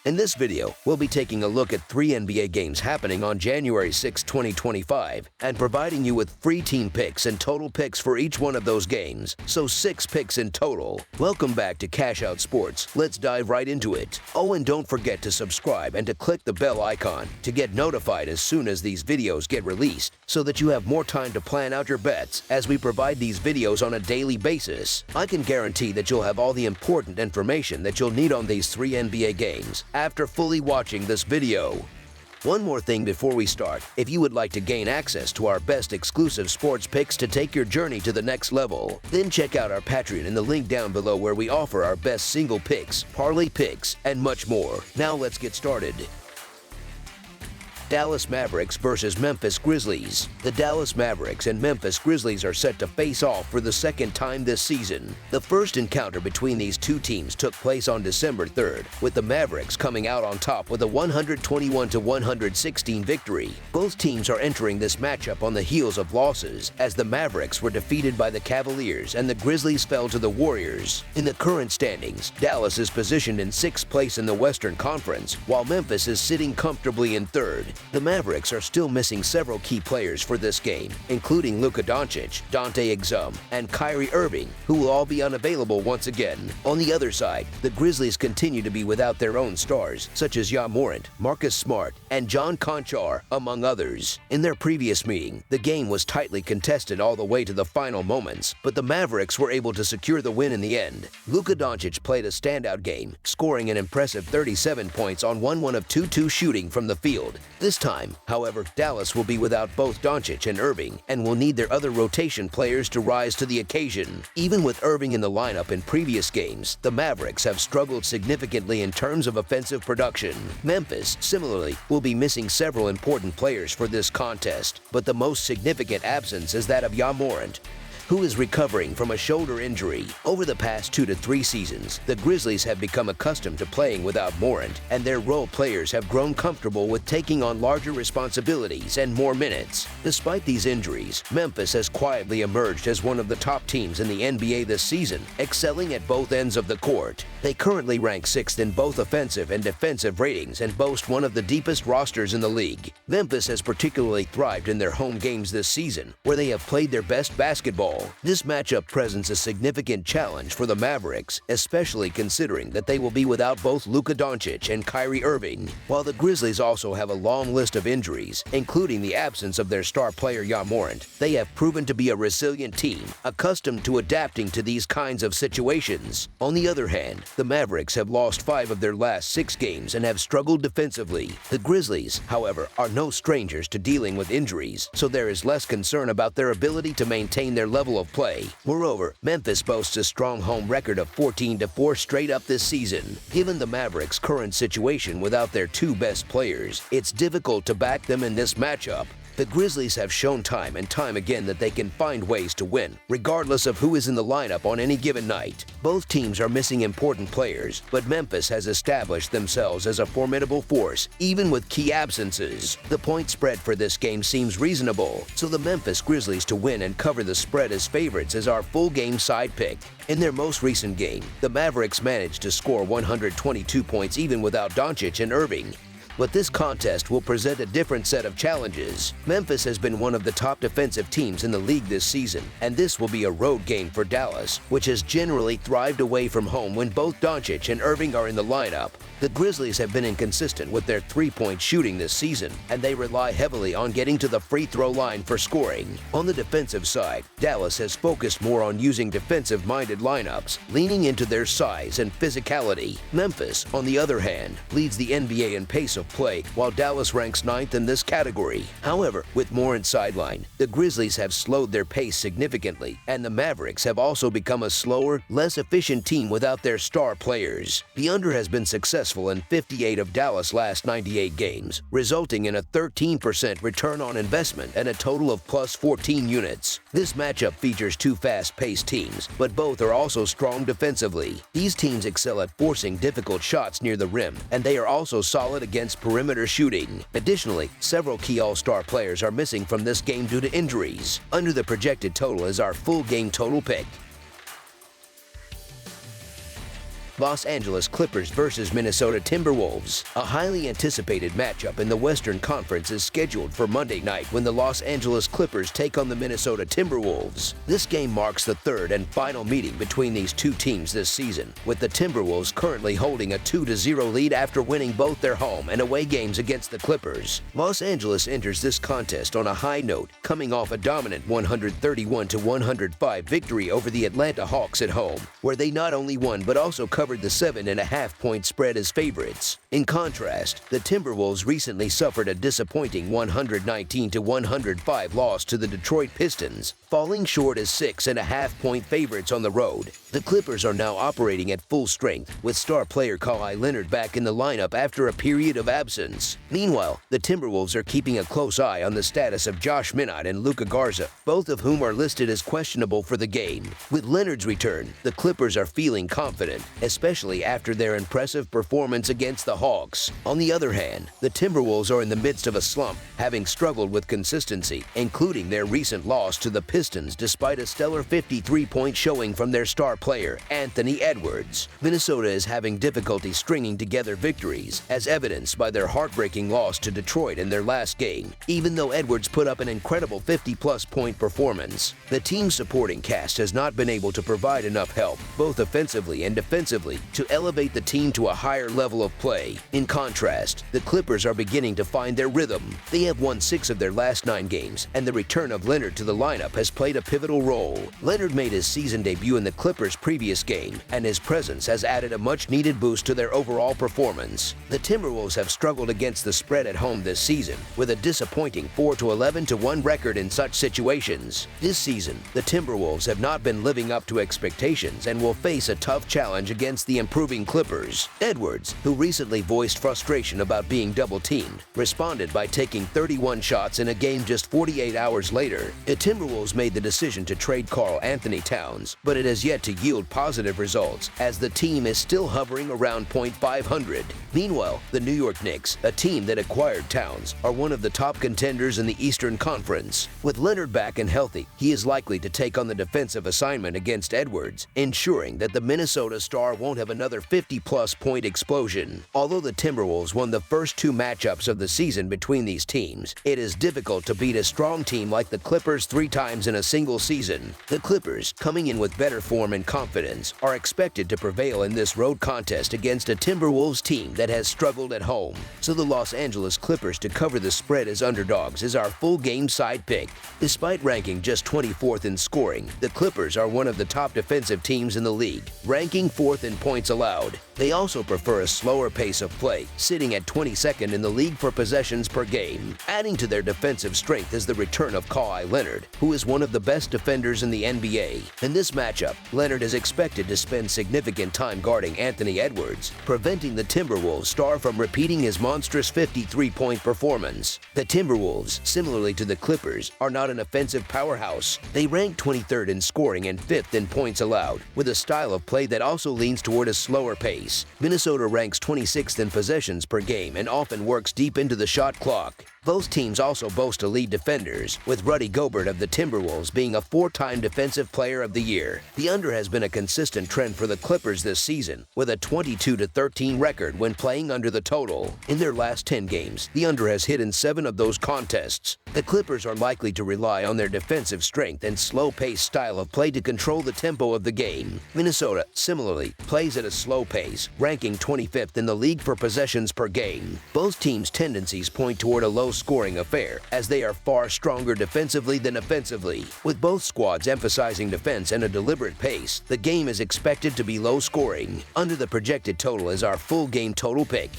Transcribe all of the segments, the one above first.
In this video, we'll be taking a look at 3 NBA games happening on January 6, 2025, and providing you with free team picks and total picks for each one of those games, so 6 picks in total. Welcome back to Cash Out Sports. Let's dive right into it. Oh, and don't forget to subscribe and to click the bell icon to get notified as soon as these videos get released, so that you have more time to plan out your bets as we provide these videos on a daily basis. I can guarantee that you'll have all the important information that you'll need on these 3 NBA games after fully watching this video. One more thing before we start: if you would like to gain access to our best exclusive sports picks to take your journey to the next level, then check out our Patreon in the link down below, where we offer our best single picks, parlay picks, and much more. Now let's get started. Dallas Mavericks versus Memphis Grizzlies. The Dallas Mavericks and Memphis Grizzlies are set to face off for the second time this season. The first encounter between these two teams took place on December 3rd, with the Mavericks coming out on top with a 121-116 victory. Both teams are entering this matchup on the heels of losses, as the Mavericks were defeated by the Cavaliers and the Grizzlies fell to the Warriors. In the current standings, Dallas is positioned in 6th place in the Western Conference, while Memphis is sitting comfortably in 3rd. The Mavericks are still missing several key players for this game, including Luka Doncic, Dante Exum, and Kyrie Irving, who will all be unavailable once again. On the other side, the Grizzlies continue to be without their own stars, such as Ja Morant, Marcus Smart, and John Konchar, among others. In their previous meeting, the game was tightly contested all the way to the final moments, but the Mavericks were able to secure the win in the end. Luka Doncic played a standout game, scoring an impressive 37 points on 1 of 2 shooting from the field. This time, however, Dallas will be without both Doncic and Irving and will need their other rotation players to rise to the occasion. Even with Irving in the lineup in previous games, the Mavericks have struggled significantly in terms of offensive production. Memphis, similarly, will be missing several important players for this contest, but the most significant absence is that of Ja Morant, who is recovering from a shoulder injury. Over the past 2 to 3 seasons, the Grizzlies have become accustomed to playing without Morant, and their role players have grown comfortable with taking on larger responsibilities and more minutes. Despite these injuries, Memphis has quietly emerged as one of the top teams in the NBA this season, excelling at both ends of the court. They currently rank 6th in both offensive and defensive ratings and boast one of the deepest rosters in the league. Memphis has particularly thrived in their home games this season, where they have played their best basketball. This matchup presents a significant challenge for the Mavericks, especially considering that they will be without both Luka Doncic and Kyrie Irving, while the Grizzlies also have a long list of injuries, including the absence of their star player Ja Morant. They have proven to be a resilient team, accustomed to adapting to these kinds of situations. On the other hand, the Mavericks have lost 5 of their last 6 games and have struggled defensively. The Grizzlies, however, are no strangers to dealing with injuries, so there is less concern about their ability to maintain their level of play. Moreover, Memphis boasts a strong home record of 14-4 straight up this season. Given the Mavericks' current situation without their 2 best players, it's difficult to back them in this matchup. The Grizzlies have shown time and time again that they can find ways to win, regardless of who is in the lineup on any given night. Both teams are missing important players, but Memphis has established themselves as a formidable force, even with key absences. The point spread for this game seems reasonable, so the Memphis Grizzlies to win and cover the spread as favorites is our full game side pick. In their most recent game, the Mavericks managed to score 122 points even without Doncic and Irving. But this contest will present a different set of challenges. Memphis has been one of the top defensive teams in the league this season, and this will be a road game for Dallas, which has generally thrived away from home when both Doncic and Irving are in the lineup. The Grizzlies have been inconsistent with their 3-point shooting this season, and they rely heavily on getting to the free throw line for scoring. On the defensive side, Dallas has focused more on using defensive-minded lineups, leaning into their size and physicality. Memphis, on the other hand, leads the NBA in pace of play, while Dallas ranks 9th in this category. However, with Morant sidelined, the Grizzlies have slowed their pace significantly, and the Mavericks have also become a slower, less efficient team without their star players. The under has been successful in 58 of Dallas' last 98 games, resulting in a 13% return on investment and a total of plus 14 units. This matchup features 2 fast-paced teams, but both are also strong defensively. These teams excel at forcing difficult shots near the rim, and they are also solid against perimeter shooting. Additionally, several key all-star players are missing from this game due to injuries. Under the projected total is our full game total pick. Los Angeles Clippers versus Minnesota Timberwolves. A highly anticipated matchup in the Western Conference is scheduled for Monday night when the Los Angeles Clippers take on the Minnesota Timberwolves. This game marks the third and final meeting between these two teams this season, with the Timberwolves currently holding a 2-0 lead after winning both their home and away games against the Clippers. Los Angeles enters this contest on a high note, coming off a dominant 131-105 victory over the Atlanta Hawks at home, where they not only won but also covered the 7.5-point spread as favorites. In contrast, the Timberwolves recently suffered a disappointing 119-105 loss to the Detroit Pistons, falling short as 6.5-point favorites on the road. The Clippers are now operating at full strength, with star player Kawhi Leonard back in the lineup after a period of absence. Meanwhile, the Timberwolves are keeping a close eye on the status of Josh Minott and Luka Garza, both of whom are listed as questionable for the game. With Leonard's return, the Clippers are feeling confident, especially after their impressive performance against the Hawks. On the other hand, the Timberwolves are in the midst of a slump, having struggled with consistency, including their recent loss to the Pistons despite a stellar 53-point showing from their star player, Anthony Edwards. Minnesota is having difficulty stringing together victories, as evidenced by their heartbreaking loss to Detroit in their last game, even though Edwards put up an incredible 50-plus point performance. The team's supporting cast has not been able to provide enough help, both offensively and defensively, to elevate the team to a higher level of play. In contrast, the Clippers are beginning to find their rhythm. They have won 6 of their last 9 games, and the return of Leonard to the lineup has played a pivotal role. Leonard made his season debut in the Clippers' previous game, and his presence has added a much-needed boost to their overall performance. The Timberwolves have struggled against the spread at home this season, with a disappointing 4-11-1 record in such situations. This season, the Timberwolves have not been living up to expectations and will face a tough challenge against the improving Clippers. Edwards, who recently voiced frustration about being double-teamed, responded by taking 31 shots in a game just 48 hours later. The Timberwolves made the decision to trade Karl Anthony Towns, but it has yet to yield positive results, as the team is still hovering around .500. Meanwhile, the New York Knicks, a team that acquired Towns, are one of the top contenders in the Eastern Conference. With Leonard back and healthy, he is likely to take on the defensive assignment against Edwards, ensuring that the Minnesota star won't have another 50-plus point explosion. Although the Timberwolves won the first 2 matchups of the season between these teams, it is difficult to beat a strong team like the Clippers 3 times in a single season. The Clippers, coming in with better form and confidence, are expected to prevail in this road contest against a Timberwolves team that has struggled at home. So the Los Angeles Clippers to cover the spread as underdogs is our full game side pick. Despite ranking just 24th in scoring, the Clippers are one of the top defensive teams in the league, ranking 4th in points allowed. They also prefer a slower pace of play, sitting at 22nd in the league for possessions per game. Adding to their defensive strength is the return of Kawhi Leonard, who is one of the best defenders in the NBA. In this matchup, Leonard is expected to spend significant time guarding Anthony Edwards, preventing the Timberwolves star from repeating his monstrous 53-point performance. The Timberwolves, similarly to the Clippers, are not an offensive powerhouse. They rank 23rd in scoring and 5th in points allowed, with a style of play that also leans toward a slower pace. Minnesota ranks 26th in possessions per game and often works deep into the shot clock. Both teams also boast elite defenders, with Rudy Gobert of the Timberwolves being a 4-time Defensive Player of the Year. The under has been a consistent trend for the Clippers this season, with a 22-13 record when playing under the total. In their last 10 games, the under has hit in 7 of those contests. The Clippers are likely to rely on their defensive strength and slow-paced style of play to control the tempo of the game. Minnesota, similarly, plays at a slow pace, ranking 25th in the league for possessions per game. Both teams' tendencies point toward a low-scoring affair, as they are far stronger defensively than offensively. With both squads emphasizing defense and a deliberate pace, the game is expected to be low-scoring. Under the projected total is our full game total pick.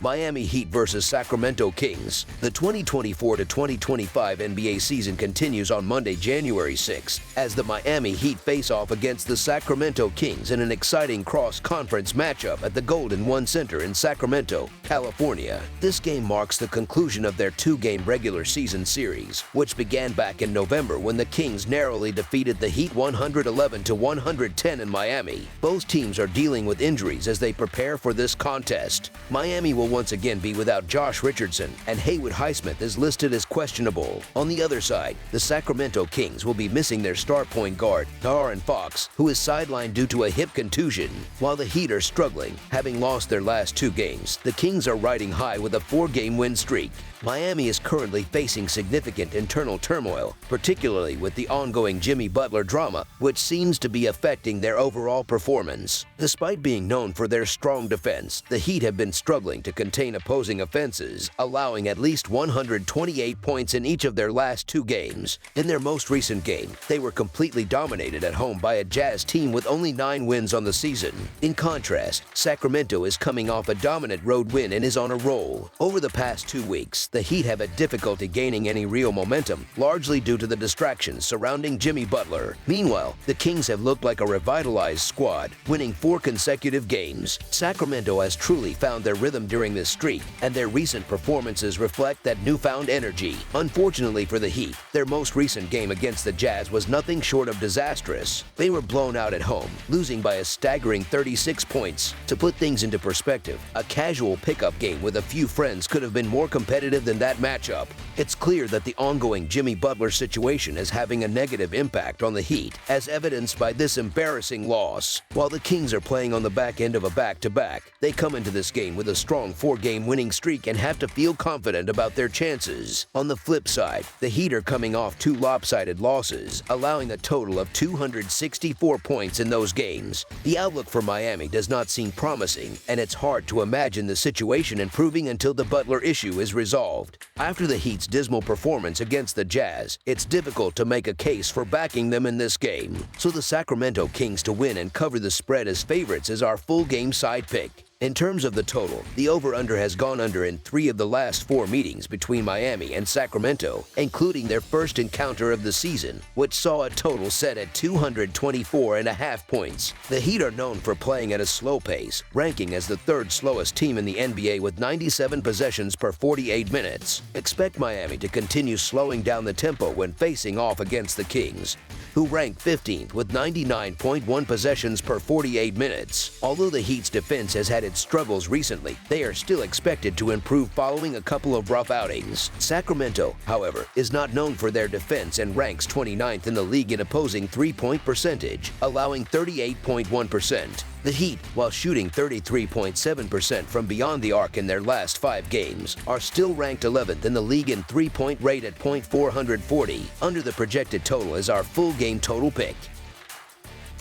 Miami Heat versus Sacramento Kings. The 2024-2025 NBA season continues on Monday, January 6th, as the Miami Heat face off against the Sacramento Kings in an exciting cross-conference matchup at the Golden One Center in Sacramento, California. This game marks the conclusion of their 2-game regular season series, which began back in November when the Kings narrowly defeated the Heat 111-110 in Miami. Both teams are dealing with injuries as they prepare for this contest. Miami will once again be without Josh Richardson, and Haywood Highsmith is listed as questionable. On the other side, the Sacramento Kings will be missing their star point guard, De'Aaron Fox, who is sidelined due to a hip contusion. While the Heat are struggling, having lost their last 2 games, the Kings are riding high with a 4-game win streak. Miami is currently facing significant internal turmoil, particularly with the ongoing Jimmy Butler drama, which seems to be affecting their overall performance. Despite being known for their strong defense, the Heat have been struggling to contain opposing offenses, allowing at least 128 points in each of their last 2 games. In their most recent game, they were completely dominated at home by a Jazz team with only 9 wins on the season. In contrast, Sacramento is coming off a dominant road win and is on a roll. Over the past 2 weeks, the Heat have had difficulty gaining any real momentum, largely due to the distractions surrounding Jimmy Butler. Meanwhile, the Kings have looked like a revitalized squad, winning 4 consecutive games. Sacramento has truly found their rhythm during this streak, and their recent performances reflect that newfound energy. Unfortunately for the Heat, their most recent game against the Jazz was nothing short of disastrous. They were blown out at home, losing by a staggering 36 points. To put things into perspective, a casual pickup game with a few friends could have been more competitive than that matchup. It's clear that the ongoing Jimmy Butler situation is having a negative impact on the Heat, as evidenced by this embarrassing loss. While the Kings are playing on the back end of a back-to-back, they come into this game with a strong 4-game winning streak and have to feel confident about their chances. On the flip side, the Heat are coming off 2 lopsided losses, allowing a total of 264 points in those games. The outlook for Miami does not seem promising, and it's hard to imagine the situation improving until the Butler issue is resolved. After the Heat's dismal performance against the Jazz, it's difficult to make a case for backing them in this game. So the Sacramento Kings to win and cover the spread as favorites is our full game side pick. In terms of the total, the over-under has gone under in 3 of the last 4 meetings between Miami and Sacramento, including their first encounter of the season, which saw a total set at 224.5 points. The Heat are known for playing at a slow pace, ranking as the 3rd slowest team in the NBA with 97 possessions per 48 minutes. Expect Miami to continue slowing down the tempo when facing off against the Kings, who rank 15th with 99.1 possessions per 48 minutes. Although the Heat's defense has had its struggles recently, they are still expected to improve following a couple of rough outings. Sacramento, however, is not known for their defense and ranks 29th in the league in opposing 3-point percentage, allowing 38.1%. The Heat, while shooting 33.7% from beyond the arc in their last 5 games, are still ranked 11th in the league in 3-point rate at .440. Under the projected total is our full game total pick.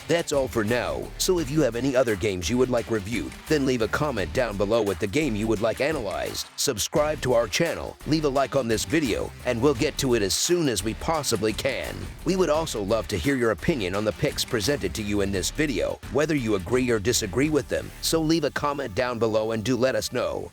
That's all for now, so if you have any other games you would like reviewed, then leave a comment down below with the game you would like analyzed. Subscribe to our channel, leave a like on this video, and we'll get to it as soon as we possibly can. We would also love to hear your opinion on the picks presented to you in this video, whether you agree or disagree with them, so leave a comment down below and do let us know.